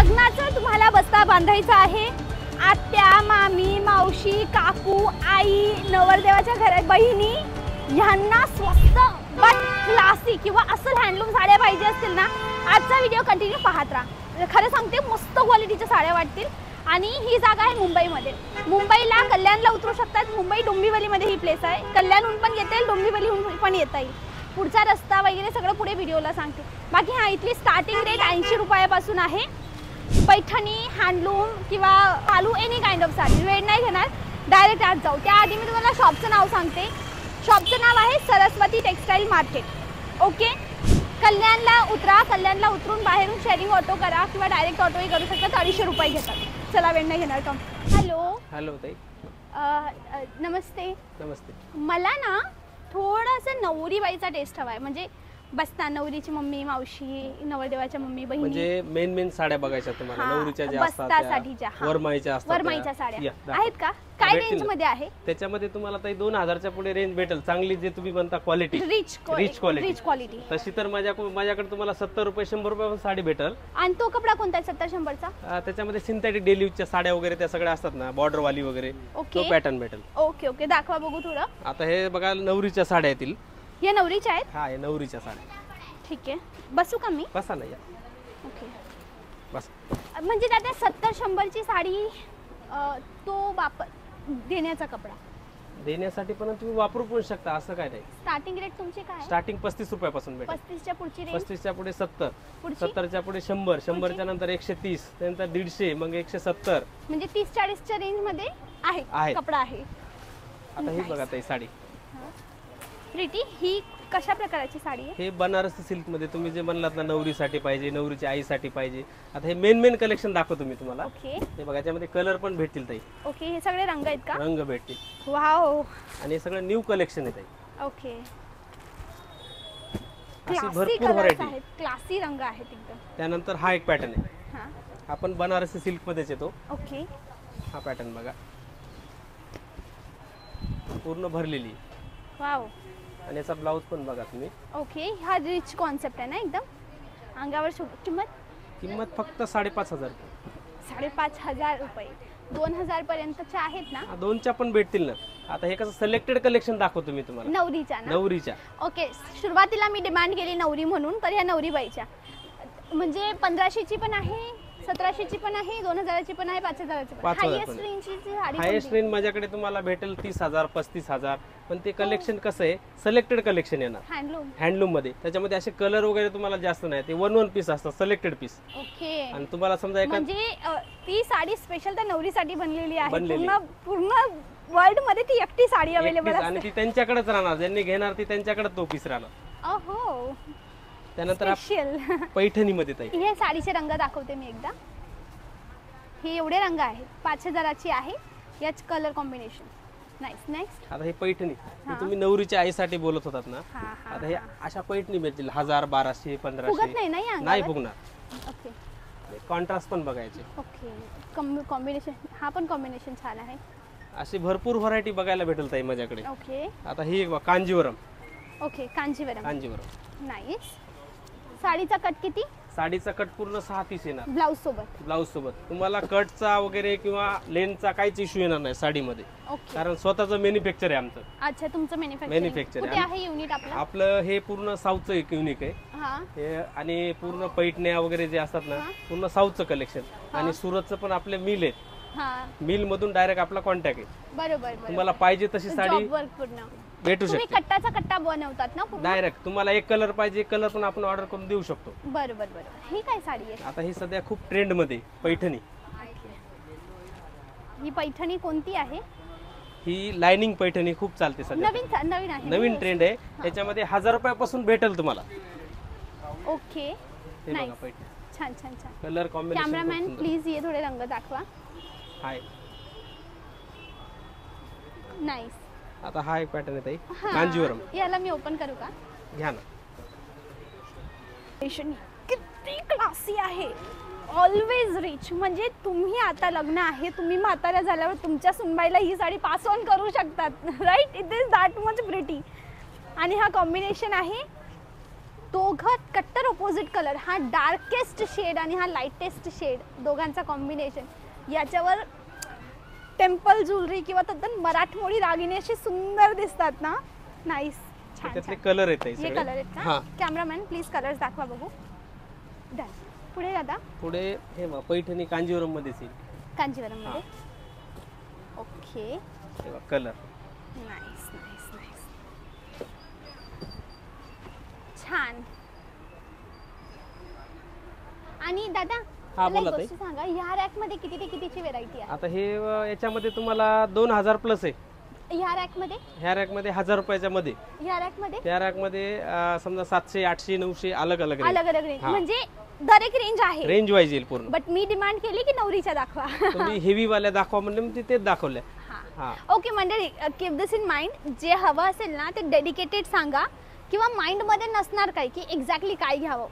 लग्नाचं तुम्हाला बस्ता बांधायचा आहे, आत्या, मामी, मावशी, काकू, आई, नवरदेवाच्या घरात बहिणी यांना स्वस्त बट क्लासी किंवा असं हँडलूम साड्या पाहिजे असतील ना, आजचा व्हिडिओ कंटिन्यू पाहत राहा. खरं सांगते मस्त क्वालिटीच्या साड्या वाटतील. आणि ही जागा आहे मुंबईमध्ये. मुंबईला कल्याणला उतरू शकतात. मुंबई डोंबिवलीमध्ये ही प्लेस आहे. कल्याणहून पण येता येईल, डोंबिवलीहून पण येता येईल. पुढचा रस्ता वगैरे सगळं पुढे व्हिडिओला सांगते. बाकी हा इथली स्टार्टिंग रेट 80 रुपयापासून आहे. पैठणी, हँडलूम किंवा आलू एनी काइंड ऑफ साडी. वेळ नाही घेणार, डायरेक्ट आज जाऊ. त्याआधी मी तुम्हाला शॉपचं नाव सांगते. शॉपचं नाव आहे सरस्वती टेक्सटाईल मार्केट. ओके, कल्याणला उतरा. कल्याणला उतरून बाहेरून शेअरिंग ऑटो करा किंवा डायरेक्ट ऑटोही करू शकता. 250 रुपये घेतात. चला, वेळ नाही घेणार. कम. हॅलो हॅलो ताई. नमस्ते. नमस्ते. मला ना थोडासा नवरी बाईचा टेस्ट हवाय. म्हणजे बसता नवरीची मम्मी, मावशी, नवरदेवाच्या मम्मी, बहिणी, म्हणजे मेन साड्या बघायच्या तुम्हाला. नवरीच्या ज्या असतात बस्तासाठीच्या, वरमाईच्या असतात, वरमाईच्या साड्या आहेत का? काय रेंज मध्ये आहे? त्याच्यामध्ये तुम्हाला ताई 2000 च्या पुढे रेंज भेटेल. चांगली जे तुम्ही म्हणता क्वालिटी, रिच क्वालिटी. तशी तर माझ्याकडे तुम्हाला 70 रुपये 100 रुपये साडी भेटेल. आणि तो कपडा कोणता आहे 70-100 चा? त्याच्यामध्ये सिंथेटिक डेली यूजच्या साड्या वगैरे त्या सगळ्या असतात ना, बॉर्डर वाली वगैरे, तो पॅटर्न भेटेल. ओके ओके, दाखवा बघू थोडं. आता हे बघा नवरीच्या साड्या येतील. या नवरीच्या आहेत? हा, हे नवरीच्या साड्या. ठीक आहे, बसू का मी? बसा ना या. ओके, बस. म्हणजे त्या 70-100 ची साडी तो देण्याचा कपडा देण्यासाठी पण तुम्ही वापरू पण शकता, असं काय नाही. स्टार्टिंग रेट तुमची काय आहे? स्टार्टिंग 35 रुपयापासून भेटेल. 35 च्या पुढची रेंज? 35 च्या पुढे 70, 70 च्या पुढे 100, 100 च्या नंतर 130, त्यानंतर 150, मग 170. म्हणजे 30-40 च्या रेंज मध्ये आहे कपडा आहे. आता ही बघा ताई साडी. प्रिटी, ही कशा प्रकारची साडी आहे? हे बनारसी सिल्क मध्ये तुम्ही जे म्हणलात ना, नवरीसाठी पाहिजे, नवरीच्या आईसाठी पाहिजे. आता हे मेन कलेक्शन दाखवतो मी तुम्हाला. ओके, हे बघा, याच्यामध्ये कलर पण भेटतील ताई. ओके, हे सगळे रंग आहेत का? रंग भेटतील. वाव. आणि हे सगळं न्यू कलेक्शन आहे ताई. ओके, अशी भरपूर व्हरायटी आहेत, क्लासी रंग आहेत एकदम. त्यानंतर हा एक पॅटर्न आहे. हां, आपण बनारसी सिल्क मध्येच येतो. ओके, हा पॅटर्न बघा, पूर्ण भरलेली. वाव. आणि याचा ब्लाउज पण बघा तुम्ही. ओके, हा रिच कॉन्सेप्ट आहे ना एकदम. अंगावर किंमत फक्त 5,500 रुपये. 5,500 रुपये. 2000 पर्यंतच्या आहेत ना? 2च्या पण भेटतील ना. आता हे कसं सिलेक्टेड कलेक्शन दाखवतो मी तुम्हाला. नवरीच्या. ओके, सुरुवातीला मी डिमांड केली नवरी म्हणून, तर ह्या नवरी बाईच्या म्हणजे 1500 ची पण आहे, 1700 ची पण आहे, 2000 ची पण आहे, 5000 ची पण. हायेस्ट रेंजची साडी, हायेस्ट रेंज माझ्याकडे तुम्हाला भेटेल 30,000, 35,000. पण ते कलेक्शन कसं आहे, सिलेक्टेड कलेक्शन येणार हँडलूम मध्ये. त्याच्यामध्ये असे कलर वगैरे तुम्हाला जास्त नाही. ते वन पीस असतात, सिलेक्टेड पीस. ओके, आणि तुम्हाला समजा म्हणजे ती साडी स्पेशल त्या नवरीसाठी बनलेली आहे. पूर्ण वर्ल्ड मध्ये ती एकटी साडी अवेलेबल असते. आणि ती त्यांच्याकडेच राहणार, ज्यांनी घेणार ती त्यांच्याकडे तो पीस राहणार. ओहो. त्यानंतर पैठणी मध्ये ताई हे साडीचे रंग दाखवते मी एकदा. हे एवढे रंग आहेत. 5000 ची आहे. याच कलर कॉम्बिनेशन. नाईस. नेक्स्ट, आता हे पैठणी तुम्ही नवरीच्या आईसाठी बोलत होतात ना. आता हे अशा पैठणी भेटतील 1000, 1200, 1500. नाही फुगणार. ओके, कॉन्ट्रास्ट पण बघायचे. Okay, combination. हा पण कॉम्बिनेशन छान आहे. अशी भरपूर व्हरायटी बघायला भेटेल ताई माझ्याकडे. ओके, आता ही कांजीवरम. ओके, कांजीवरम. नाईस. साडीचा कट किती? साडीचा कट पूर्ण 6 पीस येणार. ब्लाउज सोबत तुम्हाला कटचा वगैरे किंवा लेनचा काहीच इश्यू येणार नाही साडीमध्ये. कारण स्वतःचं मॅन्युफॅक्चर आहे आमचं. अच्छा, तुमचं मॅन्युफॅक्चर आहे. युनिट आपलं हे पूर्ण साऊथचं एक युनिक आहे. आणि पूर्ण पैठण्या वगैरे जे असतात ना, पूर्ण साऊथचं कलेक्शन. आणि सुरतचं पण आपले मिल आहेत. मिल मधून डायरेक्ट आपला कॉन्टॅक्ट आहे. बरोबर. तुम्हाला पाहिजे तशी साडी भेटू शकते. तुम्ही कट्टाचा कट्टा बनवतात ना डायरेक्ट. तुम्हाला एक कलर पाहिजे, कलर पण आपण ऑर्डर करून देऊ शकतो. बरोबर. ही काय साडी आहे? आता ही सध्या खूप ट्रेंड मध्ये पैठणी. ही पैठणी कोणती आहे? ही लाइनिंग पैठणी खूप चालते सध्या. नवीन आहे. नवीन ट्रेंड आहे. त्याच्यामध्ये 1000 रुपयापासून भेटेल तुम्हाला. ओके, छान. Colour combination. कॅमेरामॅन प्लीज ये थोडे रंग दाखवा. हाय, नाईस. आता हा एक पॅटर्न आहे ताई, कांजीवरम. याला मी ओपन करू का? घ्या ना. किती क्लासी आहे. Always rich. म्हणजे तुम्ही आता लग्न आहे, तुम्ही म्हाताऱ्या झाल्यावर तुमच्या सुनबाईला ही साडी पास ऑन करू शकतात. Right, it is that much pretty. आणि हा कॉम्बिनेशन आहे दोघं कट्टर ऑपोजिट कलर, हा डार्केस्ट शेड आणि हा लाईटेस्ट शेड, दोघांचा कॉम्बिनेशन. याच्यावर टेम्पल ज्वेलरी किंवा तद्दन मराठमोळी दागिने असे सुंदर दिसतात ना. नाईस. छान त्यातले कलर आहेत हे कलर आहेत का? कॅमेरामॅन प्लीज कलर्स दाखवा बघू. डन. पुढे दादा. पुढे हे पैठणी कांजीवरम मध्येच येईल. कांजीवरम मध्ये. ओके. हे कलर. Nice nice nice. छान. आणि दादा मला एक गोष्ट सांगा, ह्या रॅक मध्ये किती ते कितीची व्हेरायटी आहे? आता हे याच्यामध्ये तुम्हाला 2000 प्लस आहे. ह्या रॅक मध्ये? ह्या रॅक मध्ये 1000 रुपयाच्या मध्ये. ह्या रॅक मध्ये? त्या रॅक मध्ये समजा 700 800 900 अलग अलग रेंज. म्हणजे दर एक रेंज आहे. रेंज वाईज येईल पूर्ण. बट मी डिमांड केली की नवरीच्या दाखवा. तुम्ही हेवी वाल्या दाखवा म्हणजे मी तेच दाखवल्या. ओके मंडळी, कीप दिस इन माइंड. जे हवं असेल ना ते डेडिकेटेड सांगा, किंवा माइंड मध्ये नसणार काय की एक्झॅक्टली काय घ्यावं.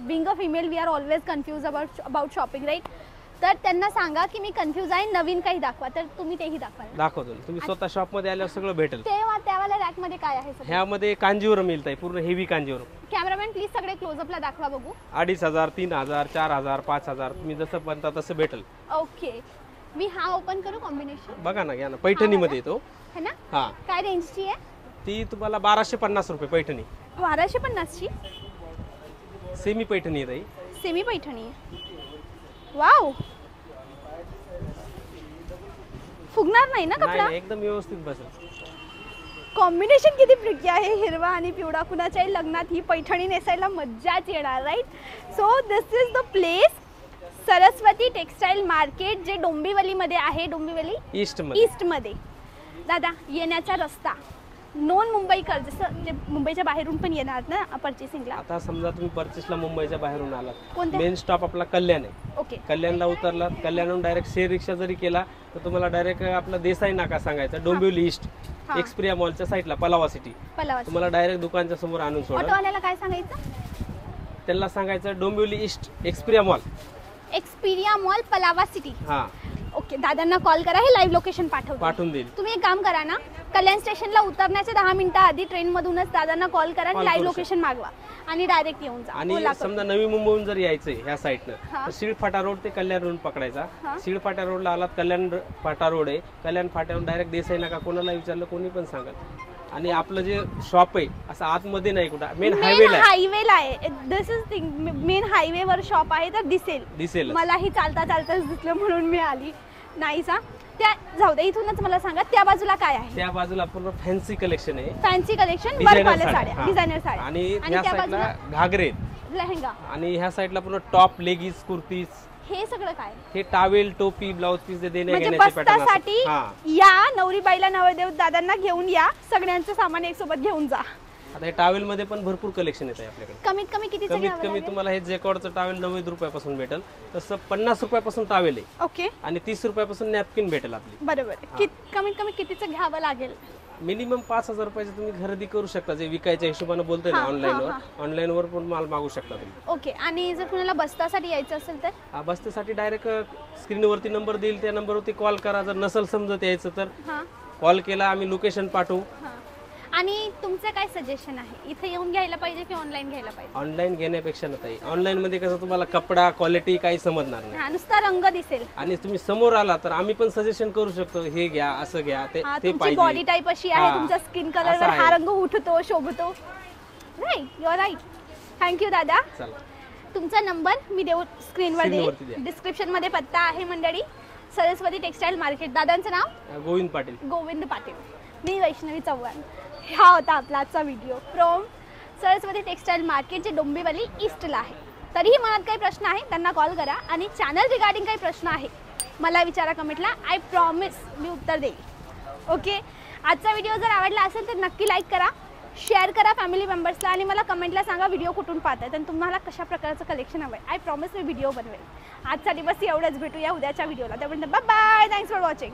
Being a female we are always confuse about shopping, right? तर त्यांना सांगा की मी कन्फ्यूज आहे, नवीन काही दाखवा, तर तुम्ही तेही दाखवतो. तुम्ही स्वतः शॉप मध्ये आल्यावर सगळं भेटेल. तेव्हा त्यावाल्या रॅक मध्ये काय आहे? ह्यामध्ये कांजीवरम मिळतंय, पूर्ण हेवी कांजीवरम. कॅमेरामॅन प्लीज सगळे क्लोजअपला दाखवा बघू. 2500 3000 4000 5000 तुम्ही जसं म्हणता तसं भेटेल. ओके. मी हा ओपन करू कॉम्बिनेशन? बघा ना, घ्या ना. पैठणी मध्ये येतो है ना? हा. काय रेंजची आहे ती? तुम्हाला 1250 रुपये पैठणी. 1250 ची सेमी पैठणी आहे. सेमी पैठणी. वाव. फुगणार नाही ना कपडा? नाही, एकदम व्यवस्थित बसेल. कॉम्बिनेशन किती प्रिटी आहे, हिरवा आणि पिवळा. कुणाच्याही लग्नात ही पैठणी नेसायला मज्जाच येणार, right? So this is the place, Saraswati textile market, जे डोंबिवली मध्ये आहे. डोंबिवली ईस्ट मध्ये. दादा येण्याचा रस्ता, नॉन मुंबईकर जसं जे मुंबईच्या बाहेरून पण येणार ना पर्चेसिंगला. आता समजा तुम्ही पर्चेसला मुंबईच्या बाहेरून आलात, कोणत्या? मेन स्टॉप आपला कल्याण आहे. ओके. कल्याणला उतरलात, कल्याणहून डायरेक्ट शेअर रिक्षा जरी केला तर तुम्हाला डायरेक्ट आपला देसाई नाका सांगायचा, डोंबिवली ईस्ट एक्सप्रिया मॉलच्या साईडला, पलावा सिटी. तुम्हाला डायरेक्ट दुकानच्या समोर आणून सोडा. ऑटोवाल्याला काय सांगायचं? त्यांना सांगायचं Dombivli east Xperia mall. Xperia mall, Pallava city. हा. ओके. दादांना कॉल करा, हे लाईव्ह लोकेशन पाठवून देईल. तुम्ही एक काम करा ना, कल्याण स्टेशनला उतरण्याच्या 10 मिनिटं आधी ट्रेन मधूनच दादांना कॉल करा आणि लाईव्ह लोकेशन मागवा आणि डायरेक्ट येऊन जा. आणि समजा नवी मुंबईहून जर यायचंय ह्या साईडनं तर शिळफाटा रोड ते कल्याण रोड पकडायचा. शिळफाटा रोडला आलात, कल्याण फाटा रोड आहे. कल्याण फाट्यावरून डायरेक्ट देसाई नाका, कोणाला विचारलं कोणी पण सांगत. आणि आपलं जे शॉप आहे असं आतमध्ये नाही, कुठं मेन हायवेला आहे. दिस इज थिंग, मेन हायवेवर शॉप आहे, तर दिसेल. मलाही चालता चालताच दिसलं म्हणून मी आली. नाही सा त्या जाऊ दे, इथूनच मला सांगा त्या बाजूला काय आहे? त्या बाजूला पूर्ण फॅन्सी कलेक्शन आहे. फॅन्सी कलेक्शन, वर्कवाल्या साड्या, डिझायनर साड्या. आणि ह्या साईडला घागरे, लेहंगा. आणि ह्या साईडला पूर्ण टॉप, लेगीज, कुर्तीज. हे सगळं काय? हे टावेल, टोपी, ब्लाउज पीस देणे म्हणजे बस्तासाठी या नवरी बाईला नवरदेव दादांना घेऊन या, सगळ्यांचं सामान एक सोबत घेऊन जा. आता हे टावेल मध्ये पण भरपूर कलेक्शन येत आहे आपल्याकडे. कमीत कमी तुम्हाला हे जॅकॉर्डचं टावेल 90 रुपयापासून भेटेल, तसं 50 रुपयापासून टावेल आहे. ओके. आणि 30 रुपयापासून नॅपकिन भेटेल आपली. बरोबर. कमीत कमी कितीचं घ्यावं लागेल? मिनिमम 5000 रुपयाचं तुम्ही खरेदी करू शकता. जे विकायच्या हिशोबाने बोलतोय ना, ऑनलाईनवर पण माल मागू शकता तुम्ही. ओके. आणि जर कुणाला बस्तासाठी यायचं असेल तर? बस्तासाठी डायरेक्ट स्क्रीनवरती नंबर देईल, त्या नंबरवरती कॉल करा. जर नसेल समजत यायचं तर कॉल केला, आम्ही लोकेशन पाठवू. आणि तुमचं काय सजेशन आहे, इथे येऊन घ्यायला पाहिजे की ऑनलाईन घ्यायला पाहिजे? ऑनलाईन घेण्यापेक्षा नाही. ऑनलाईन मध्ये कसं तुम्हाला कपडा क्वालिटी काही समजणार नाही, नुसता रंग दिसेल. आणि तुम्ही समोर आला तर आम्ही पण सजेशन करू शकतो, हे घ्या, असं घ्या, ते पाहिजे. बॉडी टाईप अशी आहे, तुमच्या स्किन कलरवर हा रंग उठतो, शोभतो. Right, you are right. Thank you दादा. तुमचा नंबर मी देऊ स्क्रीनवर देईल, डिस्क्रिप्शन मध्ये पत्ता आहे मंडळी. Saraswati textile market. दादांचं नाव? गोविंद पाटील. गोविंद पाटील. मी वैष्णवी चव्हाण. हा होता आपला आजचा video from Saraswati textile market, जे डोंबिवली ईस्टला आहे. तरीही मनात काही प्रश्न आहे त्यांना कॉल करा, आणि चॅनल रिगार्डिंग काही प्रश्न आहे मला विचारा कमेंटला. आय प्रॉमिस मी उत्तर देईल. ओके. आजचा व्हिडिओ जर आवडला असेल तर नक्की लाईक करा, शेअर करा फॅमिली मेंबर्सला, आणि मला कमेंटला सांगा व्हिडिओ कुठून पाहताय आणि तुम्हाला कशा प्रकारचं कलेक्शन हवं आहे. आय प्रॉमिस मी व्हिडिओ बनवेल. आजचा दिवस एवढंच. भेटूया उद्याच्या व्हिडिओला. त्यापर्यंत bye bye. Thanks for watching.